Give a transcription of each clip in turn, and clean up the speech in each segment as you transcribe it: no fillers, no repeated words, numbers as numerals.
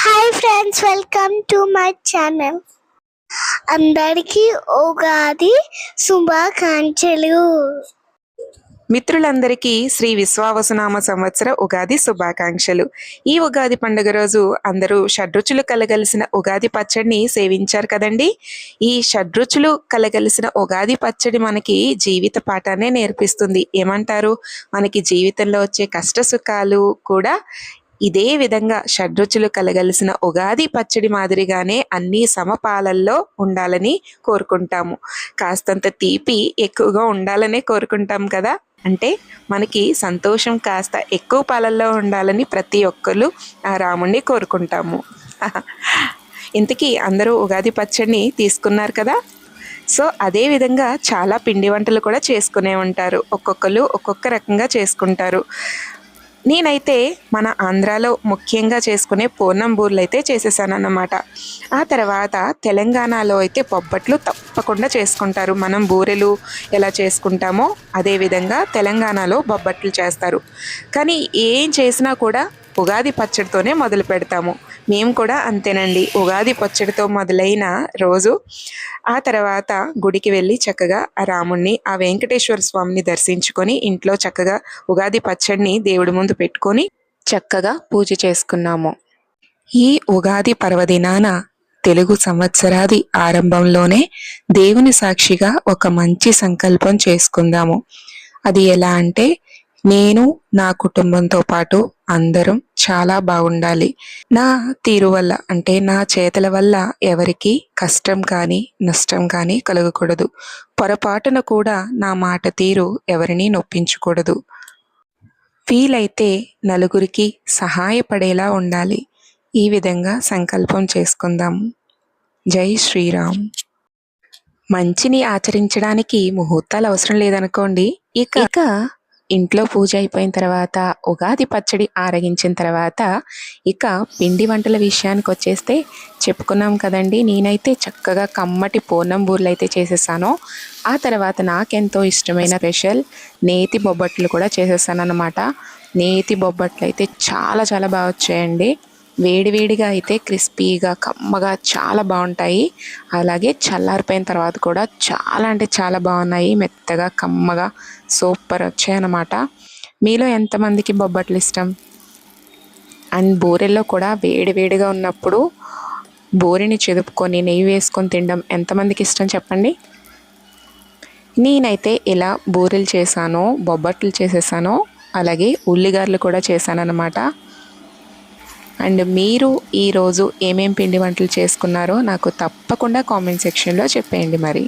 Hi friends, welcome to my channel. అందరికీ ఉగాది శుభాకాంక్షలు. మిత్రులందరికీ శ్రీ విశ్వావసునామ సంవత్సర ఉగాది శుభాకాంక్షలు. ఈ ఉగాది పండుగ రోజు అందరూ షడ్రుచులు కలగలిసిన ఉగాది పచ్చడిని సేవించారు కదండి. ఈ షడ్రుచులు కలగలిసిన ఉగాది పచ్చడి మనకి జీవిత పాఠాన్ని నేర్పిస్తుంది. ఏమంటారు? మనకి జీవితంలో వచ్చే కష్ట సుఖాలు కూడా ఇదే విధంగా షడ్రుచులు కలగలిసిన ఉగాది పచ్చడి మాదిరిగానే అన్ని సమపాలల్లో ఉండాలని కోరుకుంటాము. కాస్తంత తీపి ఎక్కువగా ఉండాలనే కోరుకుంటాం కదా. అంటే మనకి సంతోషం కాస్త ఎక్కువ పాలల్లో ఉండాలని ప్రతి ఒక్కరు ఆ రాముణ్ణి కోరుకుంటాము. ఇంతకీ అందరూ ఉగాది పచ్చడిని తీసుకున్నారు కదా. సో అదే విధంగా చాలా పిండి వంటలు కూడా చేసుకునే ఉంటారు. ఒక్కొక్కరు ఒక్కొక్క రకంగా చేసుకుంటారు. నేనైతే మన ఆంధ్రాలో ముఖ్యంగా చేసుకునే పూర్ణం బూరెలు అయితే చేసేసానన్నమాట. ఆ తర్వాత తెలంగాణలో అయితే బొబ్బట్లు తప్పకుండా చేసుకుంటారు. మనం బూరెలు ఎలా చేసుకుంటామో అదేవిధంగా తెలంగాణలో బొబ్బట్లు చేస్తారు. కానీ ఏం చేసినా కూడా ఉగాది పచ్చడితోనే మొదలు పెడతాము. మేము కూడా అంతేనండి. ఉగాది పచ్చడితో మొదలైన రోజు ఆ తర్వాత గుడికి వెళ్ళి చక్కగా ఆ రాముణ్ణి, ఆ వెంకటేశ్వర స్వామిని దర్శించుకొని ఇంట్లో చక్కగా ఉగాది పచ్చడిని దేవుడి ముందు పెట్టుకొని చక్కగా పూజ చేసుకున్నాము. ఈ ఉగాది పర్వదినాన తెలుగు సంవత్సరాది ఆరంభంలోనే దేవుని సాక్షిగా ఒక మంచి సంకల్పం చేసుకుందాము. అది ఎలా అంటే, నేను నా కుటుంబంతో పాటు అందరం చాలా బాగుండాలి. నా తీరు వల్ల అంటే నా చేతల వల్ల ఎవరికి కష్టం కానీ నష్టం కానీ కలగకూడదు. పొరపాటున కూడా నా మాట తీరు ఎవరిని నొప్పించకూడదు. వీలైతే నలుగురికి సహాయపడేలా ఉండాలి. ఈ విధంగా సంకల్పం చేసుకుందాం. జై శ్రీరామ్. మంచిని ఆచరించడానికి ముహూర్తాలు అవసరం లేదనుకోండి. ఇక ఇంట్లో పూజ అయిపోయిన తర్వాత ఉగాది పచ్చడి ఆరగించిన తర్వాత ఇక పిండి వంటల విషయానికి వచ్చేస్తే చెప్పుకున్నాం కదండి. నేనైతే చక్కగా కమ్మటి పూర్ణం బూరెలు అయితే చేసేసాను. ఆ తర్వాత నాకెంతో ఇష్టమైన స్పెషల్ నేతి బొబ్బట్లు కూడా చేసేసాను అన్నమాట. నేతి బొబ్బట్లు అయితే చాలా చాలా బాగా వచ్చాయండి. వేడివేడిగా అయితే క్రిస్పీగా కమ్మగా చాలా బాగుంటాయి. అలాగే చల్లారిపోయిన తర్వాత కూడా చాలా అంటే చాలా బాగున్నాయి. మెత్తగా కమ్మగా సూపర్ వచ్చాయన్నమాట. మీలో ఎంతమందికి బొబ్బట్లు ఇష్టం? అండ్ బూరెల్లో కూడా వేడివేడిగా ఉన్నప్పుడు బూరెని చెదుపుకొని నెయ్యి వేసుకొని తినడం ఎంతమందికి ఇష్టం చెప్పండి. నేనైతే ఇలా బూరెలు చేశాను, బొబ్బట్లు చేసేసాను, అలాగే ఉల్లిగారెలు కూడా చేశాను అన్నమాట. అండ్ మీరు ఈరోజు ఏమేం పిండి వంటలు చేసుకున్నారో నాకు తప్పకుండా కామెంట్ సెక్షన్లో చెప్పేయండి. మరి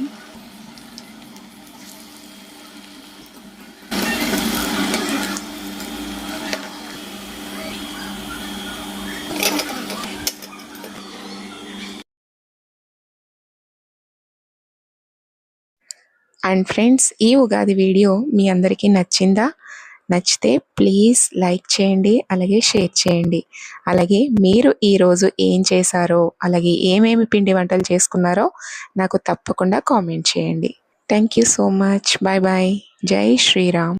అండ్ ఫ్రెండ్స్, ఈ ఉగాది వీడియో మీ అందరికీ నచ్చిందా? నచ్చితే ప్లీజ్ లైక్ చేయండి, అలాగే షేర్ చేయండి. అలాగే మీరు ఈరోజు ఏం చేశారో, అలాగే ఏమేమి పిండి వంటలు చేసుకున్నారో నాకు తప్పకుండా కామెంట్ చేయండి. Thank you so much. Bye bye. జై శ్రీరామ్.